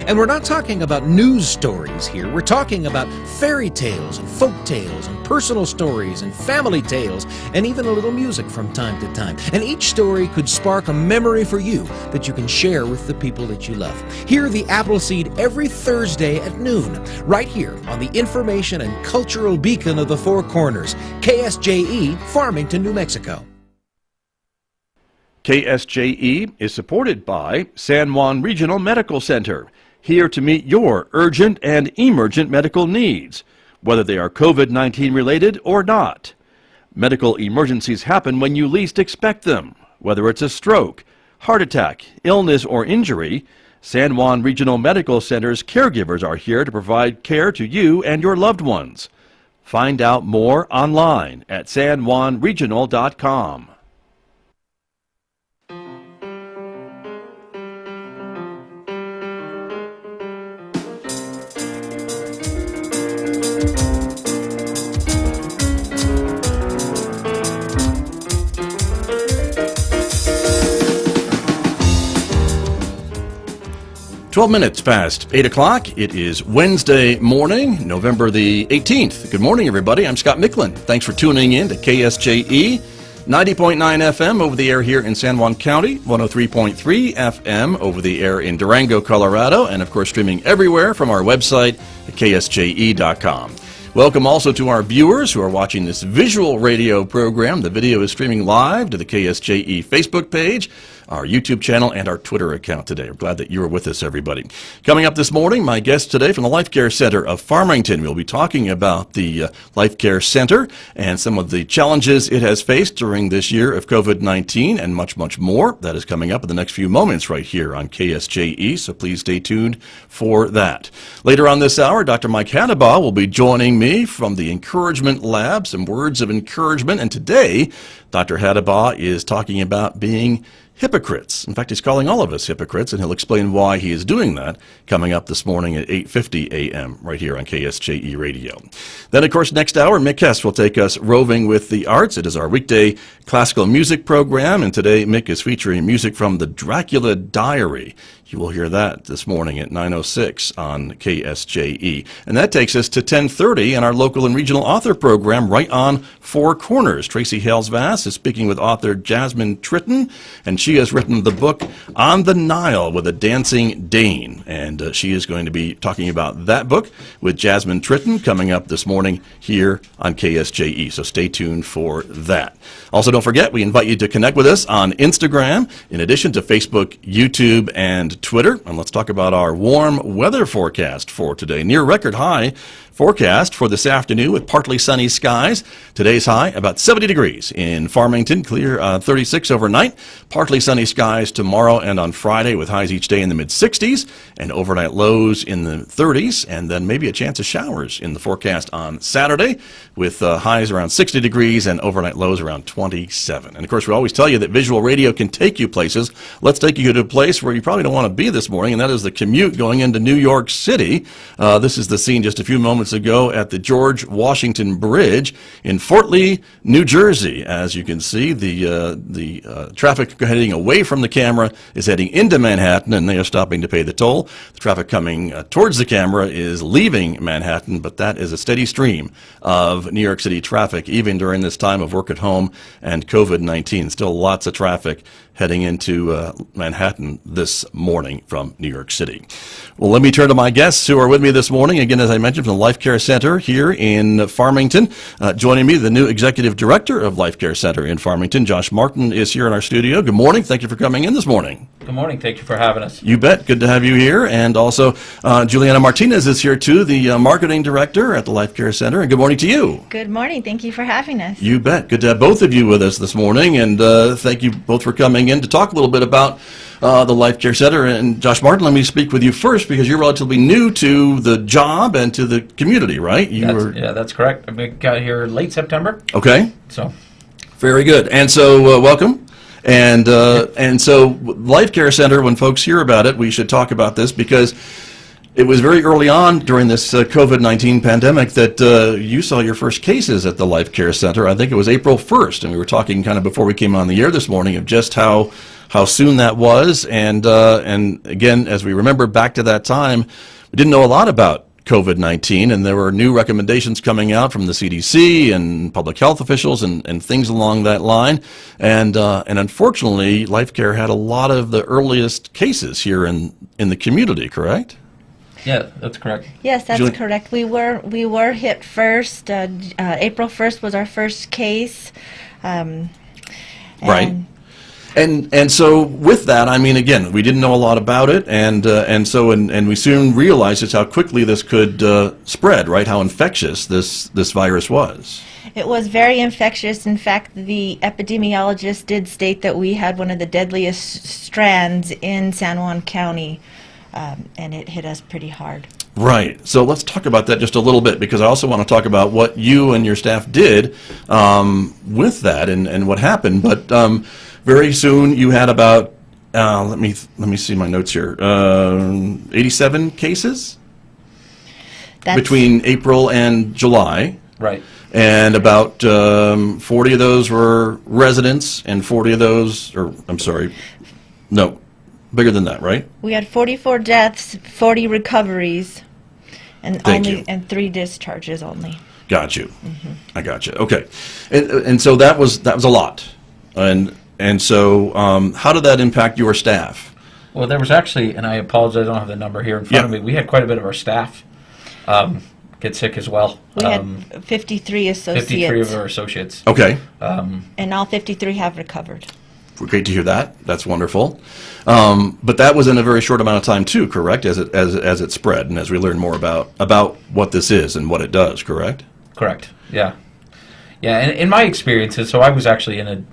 And we're not talking about news stories here. We're talking about fairy tales and folk tales and personal stories and family tales and even a little music from time to time. And each story could spark a memory for you that you can share with the people that you love. Hear the Appleseed every Thursday at noon, right here on the information and cultural beacon of the Four Corners, KSJE, Farmington, New Mexico. KSJE is supported by San Juan Regional Medical Center, here to meet your urgent and emergent medical needs, whether they are COVID-19 related or not. Medical emergencies happen when you least expect them. Whether it's a stroke, heart attack, illness, or injury, San Juan Regional Medical Center's caregivers are here to provide care to you and your loved ones. Find out more online at sanjuanregional.com. Twelve minutes past 8 o'clock. It is Wednesday morning, November the 18th. Good morning, everybody. I'm Scott Michlin. Thanks for tuning in to KSJE, 90.9 FM over the air here in San Juan County, 103.3 FM over the air in Durango, Colorado, and of course streaming everywhere from our website at ksje.com. Welcome also to our viewers who are watching this visual radio program. The video is streaming live to the KSJE Facebook page, our YouTube channel, and our Twitter account today. We're glad that you are with us, everybody. Coming up this morning, my guest today from the Lifecare Center of Farmington. We'll be talking about the Lifecare Center and some of the challenges it has faced during this year of COVID-19 and much, much more. That is coming up in the next few moments right here on KSJE, so please stay tuned for that. Later on this hour, Dr. Mike Hadabaugh will be joining me from the Encouragement Lab, some words of encouragement. And today, Dr. Hadabaugh is talking about being hypocrites. In fact, he's calling all of us hypocrites, and he'll explain why he is doing that coming up this morning at 8:50 a.m. right here on KSJE Radio. Then, of course, next hour, Mick Hess will take us roving with the arts. It is our weekday classical music program, and today Mick is featuring music from the Dracula Diary. You will hear that this morning at 9:06 on KSJE. And that takes us to 10:30 in our local and regional author program right on Four Corners. Tracy Hales-Vass is speaking with author Jasmine Tritton, and she has written the book On the Nile with a Dancing Dane. And she is going to be talking about that book with Jasmine Tritton coming up this morning here on KSJE. So stay tuned for that. Also, don't forget, we invite you to connect with us on Instagram, in addition to Facebook, YouTube, and Twitter. And let's talk about our warm weather forecast for today. Near record high forecast for this afternoon with partly sunny skies. Today's high about 70 degrees in Farmington, clear 36 overnight. Partly sunny skies tomorrow and on Friday with highs each day in the mid-60s and overnight lows in the 30s, and then maybe a chance of showers in the forecast on Saturday with highs around 60 degrees and overnight lows around 27. And of course, we always tell you that visual radio can take you places. Let's take you to a place where you probably don't want to be this morning, and that is the commute going into New York City. This is the scene just a few moments ago at the George Washington Bridge in Fort Lee, New Jersey. As you can see, the traffic heading away from the camera is heading into Manhattan, and they are stopping to pay the toll. The traffic coming towards the camera is leaving Manhattan, but that is a steady stream of New York City traffic, even during this time of work at home and COVID-19. Still lots of traffic heading into Manhattan this morning from New York City. Well, let me turn to my guests who are with me this morning. Again, as I mentioned, from the Lifecare Center here in Farmington. Joining me, the new Executive Director of Lifecare Center in Farmington, Josh Martin, is here in our studio. Good morning. Thank you for coming in this morning. Good morning. Thank you for having us. You bet. Good to have you here. And also, Juliana Martinez is here, too, the Marketing Director at the Lifecare Center. And good morning to you. Good morning. Thank you for having us. You bet. Good to have both of you with us this morning. And thank you both for coming in to talk a little bit about the Lifecare Center. And Josh Martin, let me speak with you first because you're relatively new to the job and to the community, right? Yeah, that's correct. I got here late September. Okay. So. Very good. And so, welcome. And so, Lifecare Center, when folks hear about it, we should talk about this because it was very early on during this COVID-19 pandemic that you saw your first cases at the Lifecare Center. I think it was April 1st, and we were talking kind of before we came on the air this morning of just how how soon that was, and again, as we remember back to that time, we didn't know a lot about COVID-19, and there were new recommendations coming out from the CDC and public health officials and things along that line. And unfortunately, Lifecare had a lot of the earliest cases here in the community, correct? Yeah, that's correct. Yes, that's Julie- correct. We were hit first. April 1st was our first case. Right. And so with that, I mean, again, we didn't know a lot about it, and so we soon realized just how quickly this could spread, right? How infectious this virus was. It was very infectious. In fact, the epidemiologist did state that we had one of the deadliest strands in San Juan County, and it hit us pretty hard. Right. So let's talk about that just a little bit, because I also want to talk about what you and your staff did with that and what happened. But very soon you had about let me see my notes here. 87 cases between April and July. Right. And about 40 of those were residents, and 40 of those, or I'm sorry, no, bigger than that, right? We had 44 deaths, 40 recoveries, and Thank you. and 3 discharges only. Got you. I got you. Okay, and so that was a lot, and so how did that impact your staff? Well, there was actually, and I apologize, I don't have the number here in front of me. We had quite a bit of our staff get sick as well. We had 53 associates. 53 of our associates. Okay, And all 53 have recovered. great to hear that. That's wonderful. But that was in a very short amount of time too, correct? As it spread, and as we learn more about what this is and what it does, correct? Correct. Yeah. Yeah. And in my experiences, so I was actually in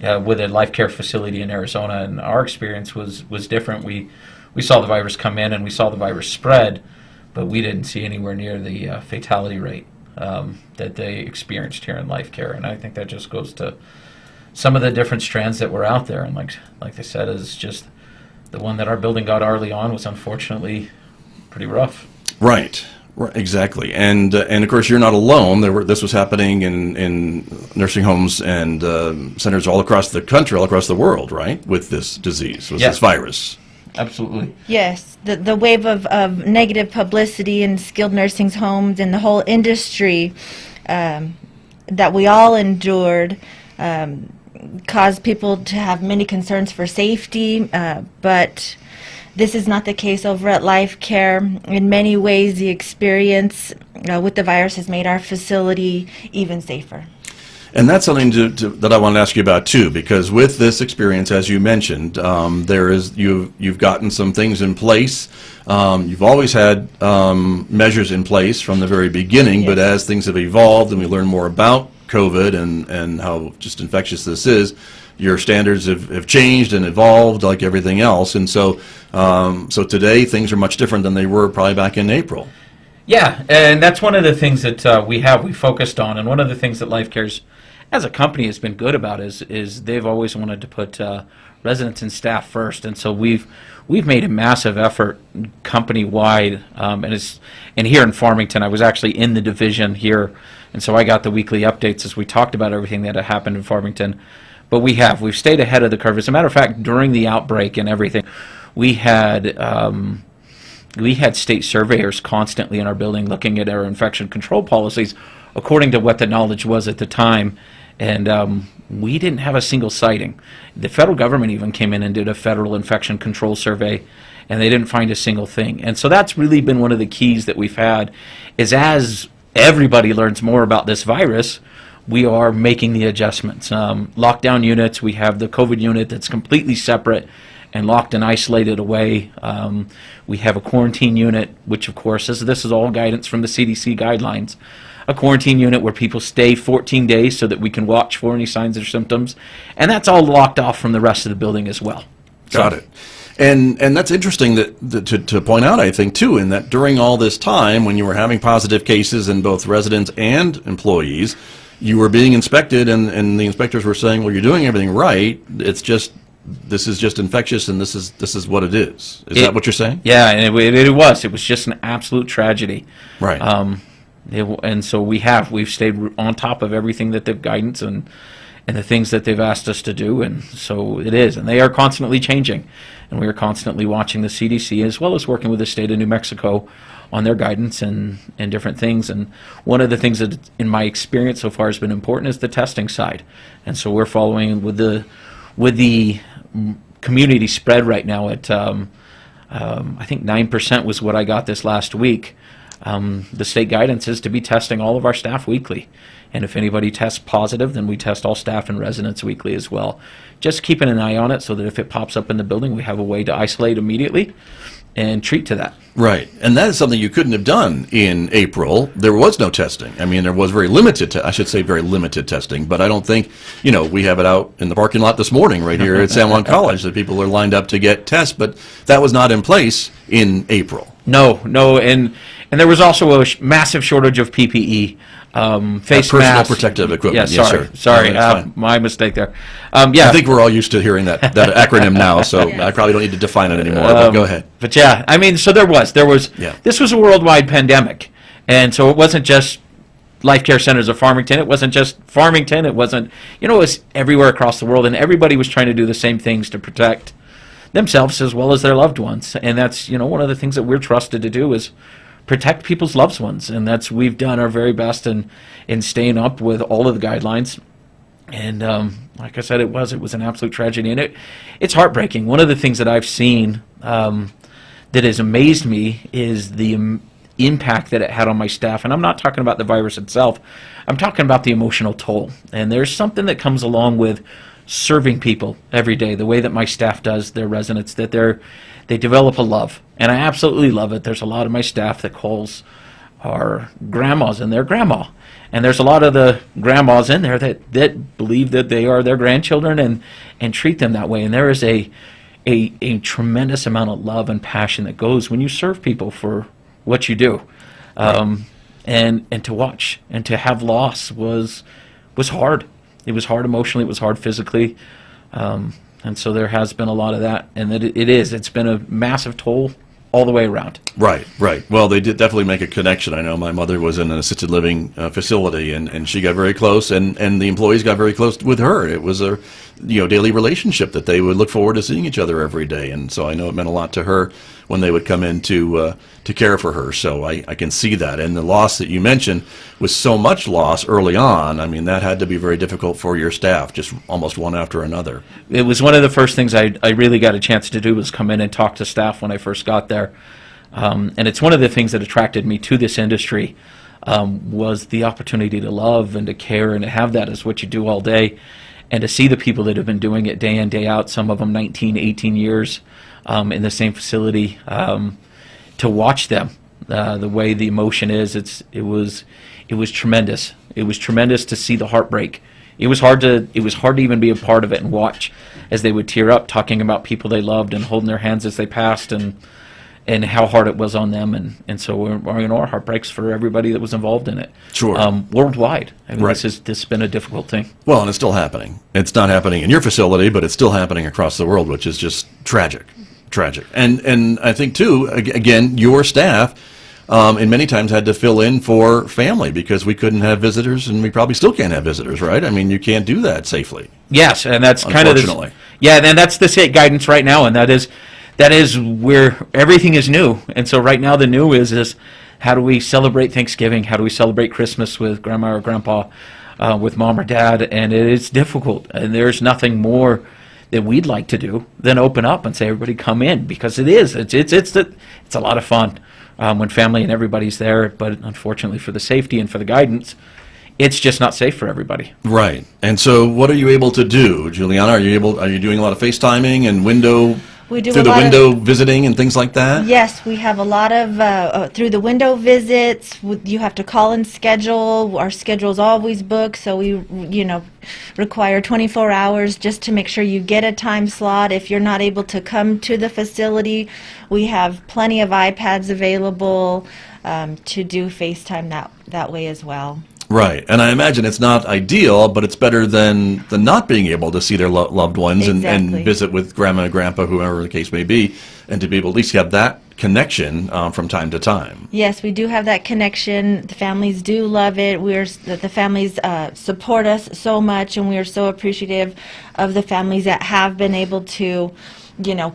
with a Lifecare facility in Arizona, and our experience was different. We saw the virus come in and we saw the virus spread, but we didn't see anywhere near the fatality rate that they experienced here in Lifecare, and I think that just goes to some of the different strands that were out there. And like they said, is just the one that our building got early on was unfortunately pretty rough. Right. Right, exactly, and of course you're not alone. This was happening in nursing homes and centers all across the country, all across the world, right? With this disease, with this virus. Absolutely. Yes, the wave of negative publicity in skilled nursing homes and the whole industry that we all endured caused people to have many concerns for safety, but this is not the case over at Lifecare. In many ways, the experience with the virus has made our facility even safer. And that's something that I want to ask you about too, because with this experience, as you mentioned, you've gotten some things in place. You've always had measures in place from the very beginning, but as things have evolved and we learn more about COVID and how just infectious this is, your standards have changed and evolved like everything else, and so today things are much different than they were probably back in April. Yeah, and that's one of the things that we focused on, and one of the things that Lifecare's as a company has been good about is they've always wanted to put residents and staff first, and so we've made a massive effort company wide, and here in Farmington, I was actually in the division here, and so I got the weekly updates as we talked about everything that had happened in Farmington. But we've stayed ahead of the curve. As a matter of fact, during the outbreak and everything, we had state surveyors constantly in our building looking at our infection control policies according to what the knowledge was at the time, and we didn't have a single sighting. The federal government even came in and did a federal infection control survey, and they didn't find a single thing. And so that's really been one of the keys that we've had, is as everybody learns more about this virus, we are making the adjustments. Lockdown units, we have the COVID unit that's completely separate and locked and isolated away. We have a quarantine unit, which of course, this is all guidance from the CDC guidelines. A quarantine unit where people stay 14 days so that we can watch for any signs or symptoms. And that's all locked off from the rest of the building as well. Got it. And that's interesting to point out, I think, too, in that during all this time when you were having positive cases in both residents and employees, you were being inspected, and the inspectors were saying, well, you're doing everything right. It's just, this is just infectious, and this is what it is. Is that what you're saying? Yeah, and it was just an absolute tragedy. Right. And so we've stayed on top of everything that the guidance and the things that they've asked us to do, and so it is. And they are constantly changing, and we are constantly watching the CDC as well as working with the state of New Mexico on their guidance and different things. And one of the things that, in my experience so far, has been important is the testing side. And so we're following with the community spread right now at I think 9% was what I got this last week. The state guidance is to be testing all of our staff weekly. And if anybody tests positive, then we test all staff and residents weekly as well. Just keeping an eye on it so that if it pops up in the building, we have a way to isolate immediately and treat to that. Right. And that is something you couldn't have done in April. There was no testing. I mean, there was very limited, very limited testing, but I don't think, we have it out in the parking lot this morning right here at San Juan College that people are lined up to get tests, but that was not in place in April. No, and there was also a massive shortage of PPE. Face personal masks. Protective equipment. Yeah, sorry, No, that's fine. my mistake there. I think we're all used to hearing that acronym now, so I probably don't need to define it anymore, but go ahead. But yeah, I mean, so there was, Yeah. This was a worldwide pandemic, and so it wasn't just Lifecare Centers of Farmington, it wasn't just Farmington, it wasn't, it was everywhere across the world, and everybody was trying to do the same things to protect themselves as well as their loved ones. And that's, one of the things that we're trusted to do is protect people's loved ones, and we've done our very best in staying up with all of the guidelines. And like I said, it was an absolute tragedy, and it's heartbreaking. One of the things that I've seen that has amazed me is the impact that it had on my staff. And I'm not talking about the virus itself, I'm talking about the emotional toll. And there's something that comes along with serving people every day, the way that my staff does their residents, that they develop a love, and I absolutely love it. There's a lot of my staff that calls our grandmas and their grandma, and there's a lot of the grandmas in there that believe that they are their grandchildren and treat them that way. And there is a tremendous amount of love and passion that goes when you serve people for what you do. And to watch and to have loss was hard. It was hard emotionally, it was hard physically. And so there has been a lot of that, and it's been a massive toll all the way around. Right. Well, they did definitely make a connection. I know my mother was in an assisted living facility, and she got very close, and the employees got very close with her. It was a daily relationship that they would look forward to seeing each other every day, and so I know it meant a lot to her when they would come in to care for her. So I can see that. And the loss that you mentioned was so much loss early on. I mean, that had to be very difficult for your staff, just almost one after another. It was one of the first things I really got a chance to do was come in and talk to staff when I first got there. And it's one of the things that attracted me to this industry was the opportunity to love and to care and to have that as what you do all day, and to see the people that have been doing it day in, day out, some of them 19, 18 years in the same facility, to watch them, the way the emotion is, it was tremendous. It was tremendous to see the heartbreak. It was hard to even be a part of it and watch as they would tear up talking about people they loved and holding their hands as they passed, and how hard it was on them, and so our heart breaks for everybody that was involved in it. Sure. Worldwide. I mean, Right. this has been a difficult thing. Well, and it's still happening. It's not happening in your facility, but it's still happening across the world, which is just tragic. And I think, too, again, your staff and many times had to fill in for family because we couldn't have visitors, and we probably still can't have visitors, right? I mean, you can't do that safely. Yes, and that's kind of Unfortunately. and that's the state guidance right now, and that is where everything is new. And so right now the new is how do we celebrate Thanksgiving? How do we celebrate Christmas with grandma or grandpa, with mom or dad? And it is difficult, and there's nothing more that we'd like to do than open up and say, everybody come in, because it's a lot of fun when family and everybody's there. But unfortunately, for the safety and for the guidance, it's just not safe for everybody. Right. And so what are you able to do, Juliana? Are you doing a lot of FaceTiming and through the window visiting and things like that? Yes, we have a lot of through the window visits. You have to call and schedule. Our schedule's always booked, so we require 24 hours just to make sure you get a time slot. If you're not able to come to the facility, we have plenty of iPads available to do FaceTime that way as well. Right, and I imagine it's not ideal, but it's better than not being able to see their loved ones and Exactly. visit with grandma and grandpa, whoever the case may be, and to be able to at least have that connection from time to time. Yes, we do have that connection. The families do love it. The families support us so much, and we are so appreciative of the families that have been able to,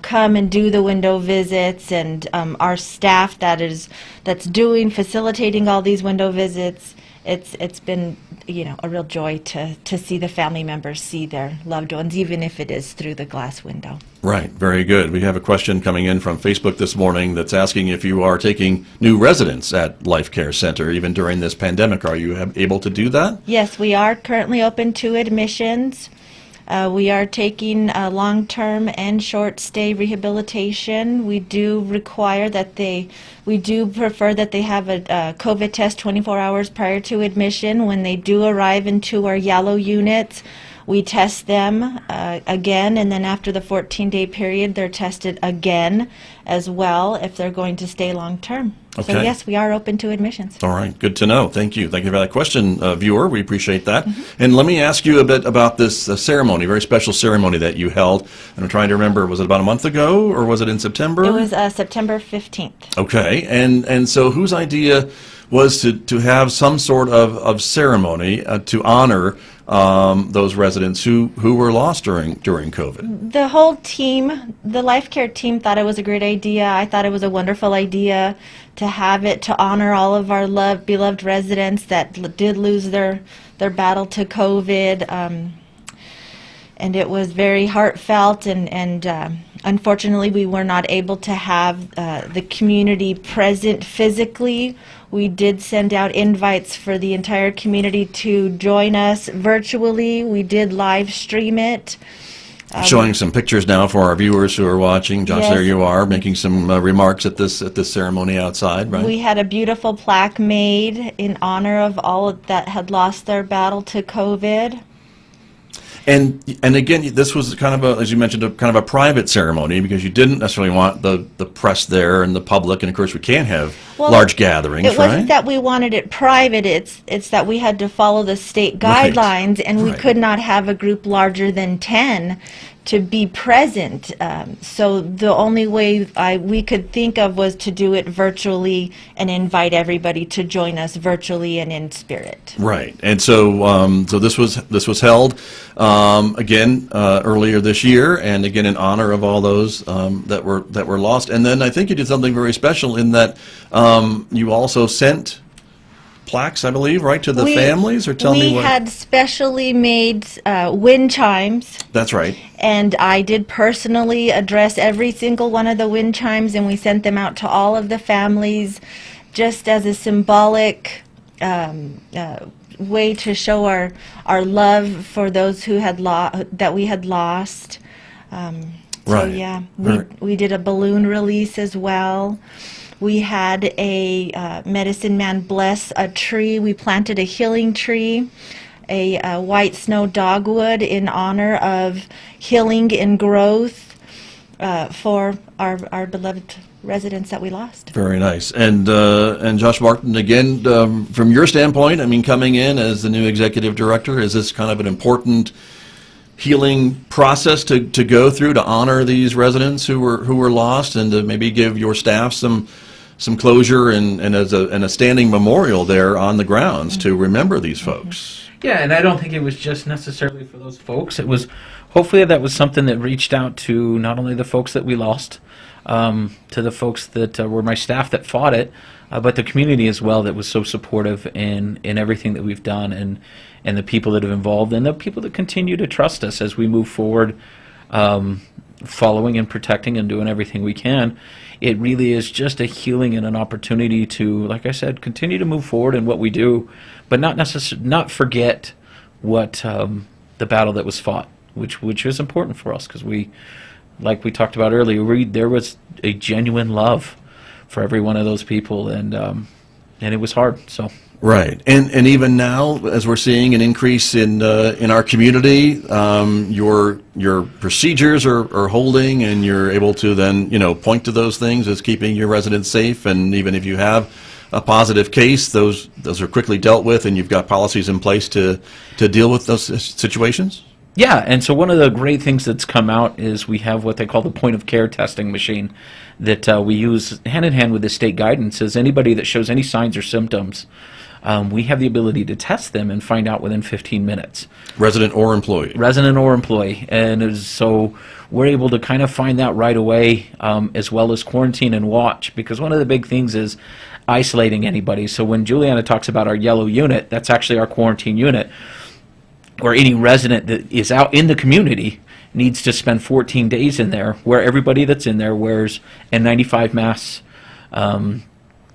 come and do the window visits, and our staff that's facilitating all these window visits. It's been a real joy to see the family members see their loved ones, even if it is through the glass window. Right, very good. We have a question coming in from Facebook this morning that's asking if you are taking new residents at Lifecare Center even during this pandemic. Are you able to do that? Yes, we are currently open to admissions. We are taking long-term and short-stay rehabilitation. We do prefer that they have a COVID test 24 hours prior to admission. When they do arrive into our yellow units, we test them again, and then after the 14-day period, they're tested again as well if they're going to stay long-term. Okay. So yes, we are open to admissions. All right, good to know. Thank you. Thank you for that question, viewer. We appreciate that. And let me ask you a bit about this ceremony, very special ceremony that you held. And I'm trying to remember, was it about a month ago, or was it in September? It was September 15th. Okay, and so whose idea was to have some sort of ceremony to honor those residents who were lost during COVID? The whole team, the Lifecare team, thought it was a great idea. I thought it was a wonderful idea to have it to honor all of our beloved residents that did lose their battle to COVID. And it was very heartfelt, and unfortunately we were not able to have the community present physically. We did send out invites for the entire community to join us virtually. We did live stream it. Showing some pictures now for our viewers who are watching. Josh, Yes. There you are, making some remarks at this ceremony outside, right? We had a beautiful plaque made in honor of all that had lost their battle to COVID. And again, this was kind of a, as you mentioned, kind of a private ceremony because you didn't necessarily want the press there and the public, and of course we can't have large gatherings, It wasn't that we wanted it private, it's that we had to follow the state guidelines, and we could not have a group larger than 10 to be present. So the only way we could think of was to do it virtually and invite everybody to join us virtually and in spirit. Right, and so so this was held again earlier this year, and again in honor of all those that were lost. And then I think you did something very special in that you also sent plaques, I believe, right, to the families, or tell me what? We had specially made wind chimes. That's right. And I did personally address every single one of the wind chimes, and we sent them out to all of the families just as a symbolic way to show our love for those who had that we had lost. So yeah, we did a balloon release as well. We had a medicine man bless a tree. We planted a healing tree, a white snow dogwood in honor of healing and growth for our beloved residents that we lost. Very nice. And Josh Martin, again, from your standpoint, I mean, coming in as the new executive director, is this kind of an important healing process to go through to honor these residents who were lost, and to maybe give your staff some closure and as a standing memorial there on the grounds to remember these folks? Yeah, and I don't think it was just necessarily for those folks. It was, hopefully that was something that reached out to not only the folks that we lost, to the folks that were my staff that fought it, but the community as well that was so supportive in everything that we've done, and the people that have involved, and the people that continue to trust us as we move forward, following and protecting and doing everything we can. It really is just a healing and an opportunity to, like I said, continue to move forward in what we do, but not forget what the battle that was fought, which is important for us, because like we talked about earlier, there was a genuine love for every one of those people, and it was hard. So. Right, and even now, as we're seeing an increase in our community, your procedures are holding, and you're able to then point to those things as keeping your residents safe. And even if you have a positive case, those are quickly dealt with, and you've got policies in place to deal with those situations. Yeah, and so one of the great things that's come out is we have what they call the point-of-care testing machine that we use hand-in-hand with the state guidance. Is anybody that shows any signs or symptoms, we have the ability to test them and find out within 15 minutes. Resident or employee? Resident or employee. And so we're able to kind of find that right away, as well as quarantine and watch, because one of the big things is isolating anybody. So when Juliana talks about our yellow unit, that's actually our quarantine unit, or any resident that is out in the community needs to spend 14 days in there, where everybody that's in there wears N95 masks, and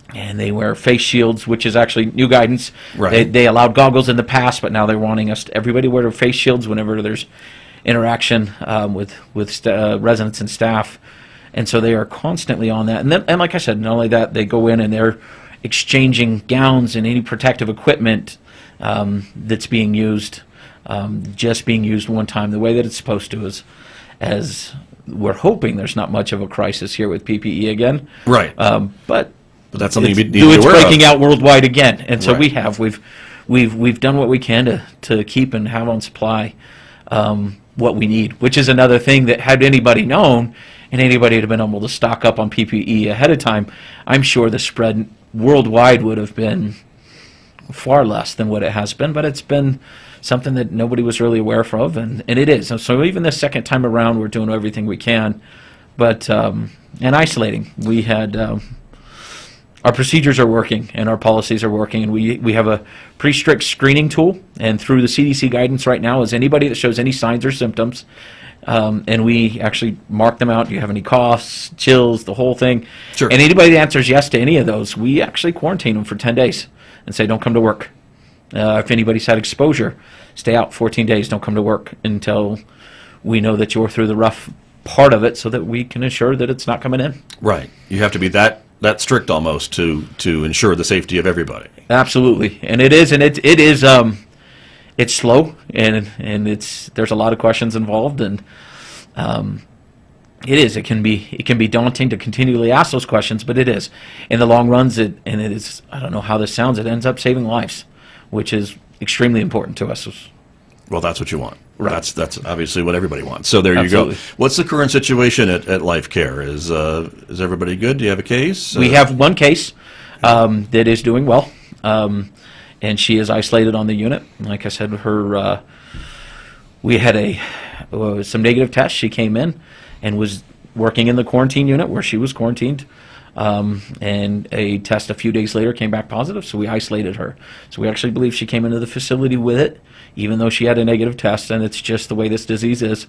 they wear face shields, which is actually new guidance. Right. They allowed goggles in the past, but now they're wanting us everybody wear their face shields whenever there's interaction with residents and staff, and so they are constantly on that. And like I said, not only that, they go in and they're exchanging gowns and any protective equipment that's being used. Just being used one time the way that it's supposed to, is as we're hoping there's not much of a crisis here with PPE again. Right. But that's something you need to be it's aware of. breaking out worldwide again, and so Right. we've done what we can to keep and have on supply what we need, which is another thing that had anybody known and anybody had been able to stock up on PPE ahead of time, I'm sure the spread worldwide would have been far less than what it has been, but it's been something that nobody was really aware of, and it is. And so even the second time around, we're doing everything we can, but and isolating. We had our procedures are working and our policies are working, and we have a pretty strict screening tool, and through the CDC guidance right now is anybody that shows any signs or symptoms, and we actually mark them out. Do you have any coughs, chills, the whole thing? Sure. And anybody that answers yes to any of those, we actually quarantine them for 10 days and say don't come to work. If anybody's had exposure, stay out 14 days, don't come to work until we know that you're through the rough part of it, so that we can ensure that it's not coming in. Right. You have to be that strict almost to ensure the safety of everybody. Absolutely, and it is, it's slow, and there's a lot of questions involved, and it can be daunting to continually ask those questions, but it is. In the long runs, it is. I don't know how this sounds. It ends up saving lives, which is extremely important to us. Well, that's what you want. Right. That's obviously what everybody wants. So there Absolutely. you go. What's the current situation at Lifecare? Is everybody good? Do you have a case? We have one case that is doing well, and she is isolated on the unit. Like I said, we had some negative tests. She came in and was working in the quarantine unit where she was quarantined, and a test a few days later came back positive, so we isolated her. So we actually believe she came into the facility with it, even though she had a negative test, and it's just the way this disease is.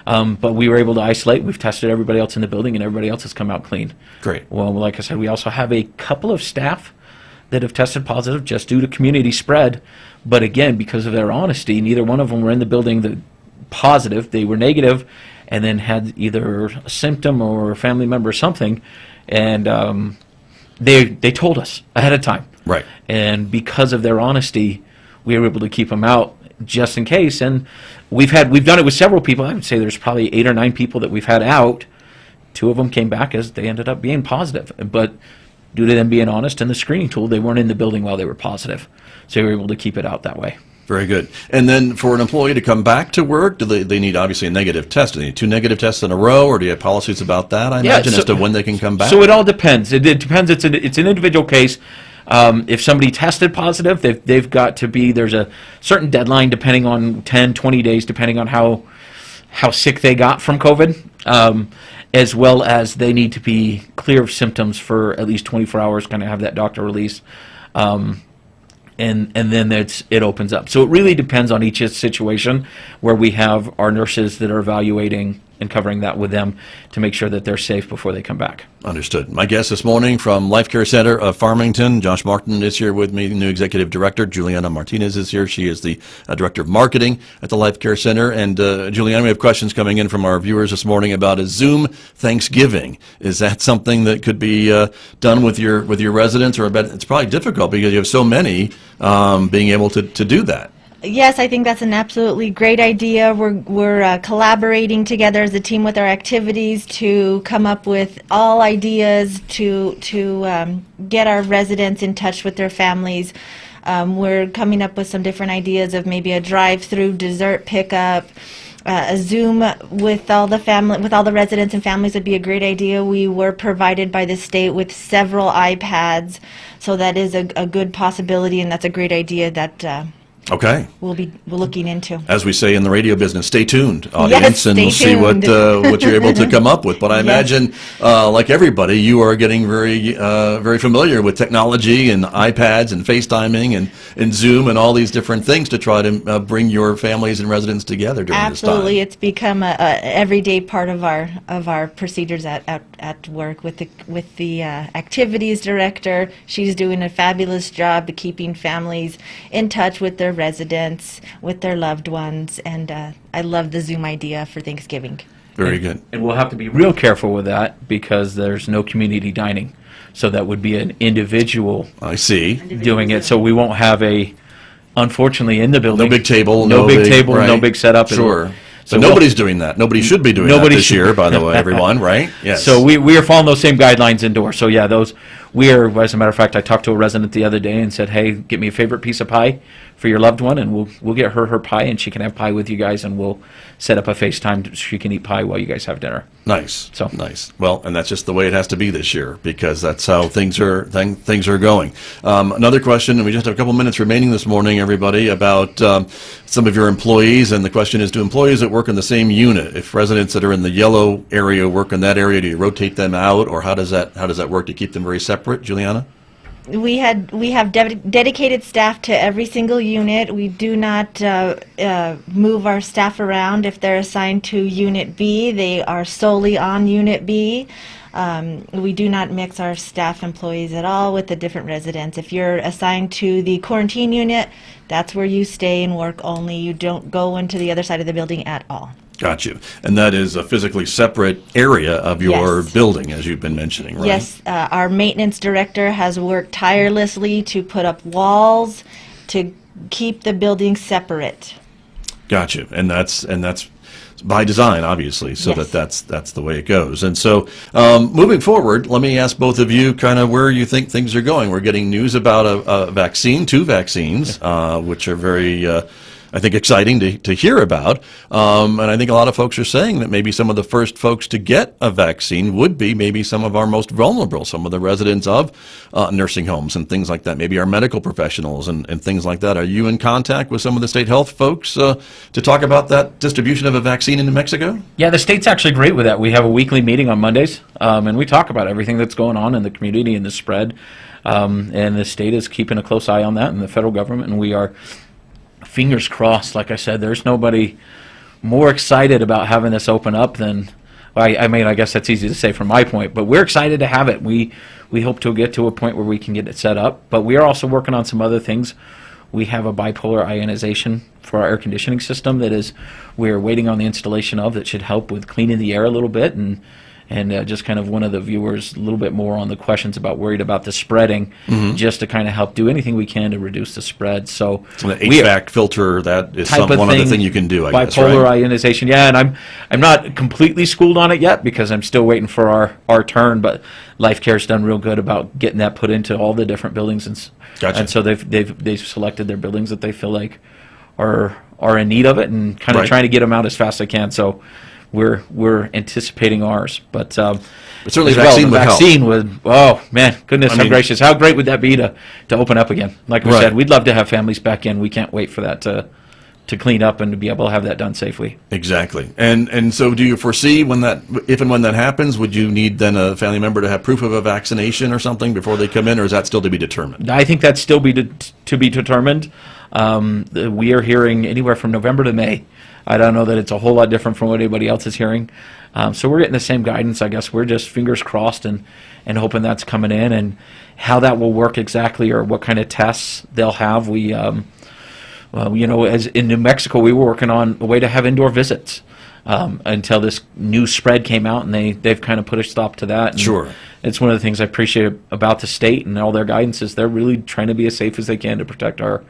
But we were able to isolate. We've tested everybody else in the building, and everybody else has come out clean. Great. Well, like I said, we also have a couple of staff that have tested positive just due to community spread. But again, because of their honesty, neither one of them were in the building positive. They were negative, and then had either a symptom or a family member or something, and they told us ahead of time. Right. And because of their honesty, we were able to keep them out just in case. And we've done it with several people. I would say there's probably 8 or 9 people that we've had out. 2 of them came back as they ended up being positive, but due to them being honest and the screening tool, they weren't in the building while they were positive, so we were able to keep it out that way. Very good. And then for an employee to come back to work, do they need obviously a negative test? Do they need 2 negative tests in a row, or do you have policies about that, I imagine, as to when they can come back? So it all depends. It depends. It's an individual case. If somebody tested positive, they've got to be, there's a certain deadline depending on 10, 20 days, depending on how sick they got from COVID, as well as they need to be clear of symptoms for at least 24 hours, kind of have that doctor release. And then it opens up. So it really depends on each situation, where we have our nurses that are evaluating and covering that with them to make sure that they're safe before they come back. Understood. My guest this morning from Lifecare Center of Farmington, Josh Martin, is here with me. The new executive director, Juliana Martinez, is here. She is the director of marketing at the Lifecare Center. And Juliana, we have questions coming in from our viewers this morning about a Zoom Thanksgiving. Is that something that could be done with your residents? Or I bet it's probably difficult because you have so many being able to do that. Yes, I think that's an absolutely great idea. We're collaborating together as a team with our activities to come up with all ideas to get our residents in touch with their families. We're coming up with some different ideas of maybe a drive-through dessert pickup. A Zoom with all the residents and families would be a great idea. We were provided by the state with several iPads, so that is a good possibility, and that's a great idea that Okay. we're looking into. As we say in the radio business, stay tuned, audience, Yes, and we'll stay see what what you're able to come up with. But I Yes. imagine, like everybody, you are getting very familiar with technology and iPads and FaceTiming and Zoom and all these different things to try to bring your families and residents together during Absolutely, this time. it's become a everyday part of our procedures at work with the activities director. She's doing a fabulous job of keeping families in touch with their residents, with their loved ones, and I love the Zoom idea for Thanksgiving. Very good. And we'll have to be real careful with that because there's no community dining. So that would be an individual I see. doing it. So we won't have unfortunately, in the building. No big table. No big table, no right. big setup. Sure. So So nobody's doing that. Nobody should be doing Nobody that this should. year, by the way, everyone, right? Yes. So we are following those same guidelines indoors. So yeah, as a matter of fact, I talked to a resident the other day and said, hey, get me a favorite piece of pie for your loved one, and we'll get her pie, and she can have pie with you guys, and we'll set up a FaceTime so she can eat pie while you guys have dinner. Nice. So- Nice. Well, and that's just the way it has to be this year because that's how things are going. Another question, and we just have a couple minutes remaining this morning, everybody, about some of your employees, and the question is, do employees that work in the same unit, if residents that are in the yellow area work in that area, do you rotate them out, or how does that work to keep them very separate, Juliana? We have dedicated staff to every single unit. We do not move our staff around. If they're assigned to Unit B, they are solely on Unit B. We do not mix our staff employees at all with the different residents. If you're assigned to the quarantine unit, that's where you stay and work only. You don't go into the other side of the building at all. Got you. And that is a physically separate area of your Yes. building, as you've been mentioning, right? Yes, our maintenance director has worked tirelessly to put up walls to keep the building separate. Got you. And that's by design, obviously, so Yes. that's the way it goes. And so, moving forward, let me ask both of you kind of where you think things are going. We're getting news about a vaccine, 2 vaccines, which are very, I think, exciting to hear about. And I think a lot of folks are saying that maybe some of the first folks to get a vaccine would be maybe some of our most vulnerable, some of the residents of nursing homes and things like that, maybe our medical professionals and things like that. Are you in contact with some of the state health folks to talk about that distribution of a vaccine in New Mexico? Yeah, the state's actually great with that. We have a weekly meeting on Mondays, and we talk about everything that's going on in the community and the spread. And the state is keeping a close eye on that, and the federal government, and we are fingers crossed. Like I said, there's nobody more excited about having this open up than, I mean, I guess that's easy to say from my point, but we're excited to have it. We hope to get to a point where we can get it set up, but we are also working on some other things. We have a bipolar ionization for our air conditioning system we're waiting on the installation of, that should help with cleaning the air a little bit, and just kind of one of the viewers a little bit more on the questions worried about the spreading, just to kind of help do anything we can to reduce the spread. So So the HVAC filter, that is one other thing you can do, I guess, bipolar right? ionization, yeah, and I'm not completely schooled on it yet because I'm still waiting for our turn, but Lifecare's done real good about getting that put into all the different buildings, Gotcha. and so they've selected their buildings that they feel like are in need of it, and kind of Right. trying to get them out as fast as I can. So we're anticipating ours, but certainly as vaccine the would help. vaccine would. Oh man, goodness, I how mean- gracious! How great would that be to open up again? Like we Right. said, we'd love to have families back in. We can't wait for that to clean up and to be able to have that done safely. Exactly. And so do you foresee if and when that happens, would you need then a family member to have proof of a vaccination or something before they come in, or is that still to be determined? I think that's still to be determined. We are hearing anywhere from November to May. I don't know that it's a whole lot different from what anybody else is hearing. So we're getting the same guidance, I guess. We're just fingers crossed and hoping that's coming in, and how that will work exactly, or what kind of tests they'll have. We, as in New Mexico, we were working on a way to have indoor visits until this new spread came out, and they've kind of put a stop to that. And Sure. it's one of the things I appreciate about the state and all their guidance is they're really trying to be as safe as they can to protect our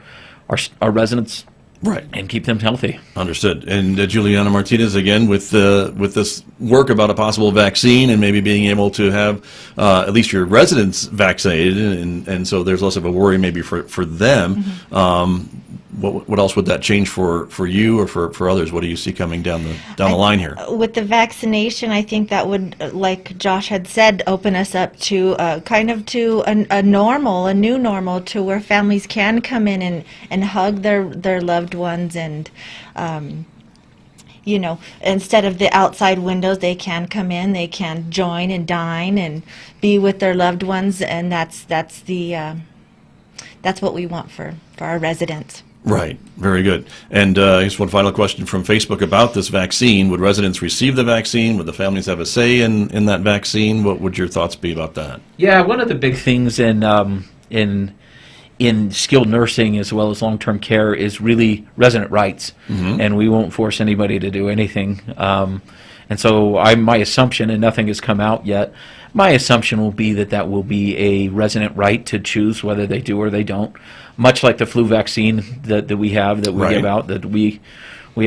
residents Right. and keep them healthy. Understood. And Juliana Martinez, again, with this work about a possible vaccine and maybe being able to have at least your residents vaccinated, and so there's less of a worry maybe for them. What else would that change for you or for others? What do you see coming down the line here? With the vaccination, I think that would, like Josh had said, open us up to kind of to a new normal, to where families can come in and hug their loved ones, and instead of the outside windows, they can come in, they can join and dine and be with their loved ones, and that's what we want for our residents. Right. Very good. And I guess one final question from Facebook about this vaccine. Would residents receive the vaccine? Would the families have a say in that vaccine? What would your thoughts be about that? Yeah, one of the big things in skilled nursing as well as long-term care is really resident rights, and we won't force anybody to do anything. And so my assumption, and nothing has come out yet, my assumption will be that will be a resident right to choose whether they do or they don't, much like the flu vaccine that we have, that we Right. give out, that we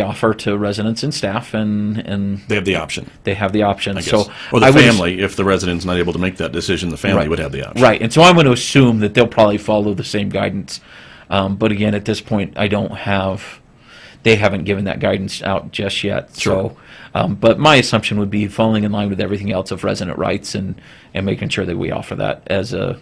offer to residents and staff, and They have the option, they have the option. I guess. So Or the I would family, if the resident's not able to make that decision, the family Right. would have the option. Right, and so I'm going to assume that they'll probably follow the same guidance. But again, at this point, they haven't given that guidance out just yet. Sure. So, but my assumption would be falling in line with everything else of resident rights and making sure that we offer that as a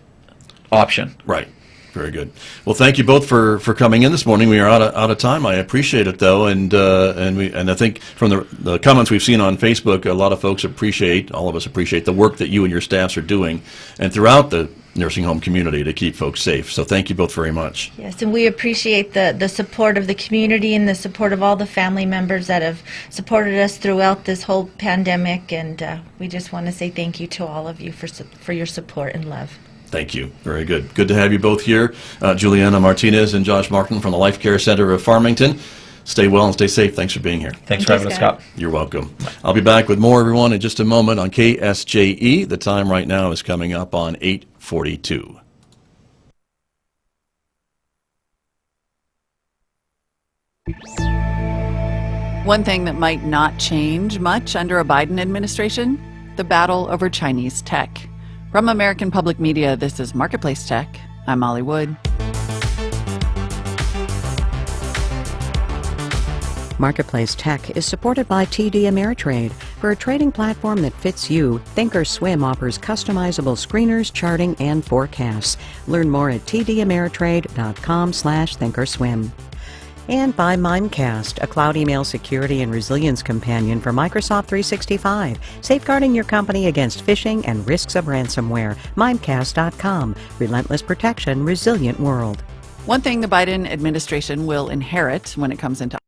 option. Right. Very good. Well, thank you both for coming in this morning. We are out of time. I appreciate it though, and I think from the comments we've seen on Facebook, a lot of folks all of us appreciate the work that you and your staffs are doing, and throughout the nursing home community to keep folks safe. So thank you both very much. Yes, and we appreciate the support of the community and the support of all the family members that have supported us throughout this whole pandemic, and we just want to say thank you to all of you for your support and love. Thank you. Very good. Good to have you both here. Juliana Martinez and Josh Michlin from the Lifecare Center of Farmington. Stay well and stay safe. Thanks for being here. Thanks for having us, Scott. You're welcome. I'll be back with more, everyone, in just a moment on KSJE. The time right now is coming up on 8:42. One thing that might not change much under a Biden administration, the battle over Chinese tech. From American Public Media, this is Marketplace Tech. I'm Molly Wood. Marketplace Tech is supported by TD Ameritrade. For a trading platform that fits you, Thinkorswim offers customizable screeners, charting, and forecasts. Learn more at tdameritrade.com/Thinkorswim. And by Mimecast, a cloud email security and resilience companion for Microsoft 365, safeguarding your company against phishing and risks of ransomware. Mimecast.com. Relentless protection, resilient world. One thing the Biden administration will inherit when it comes into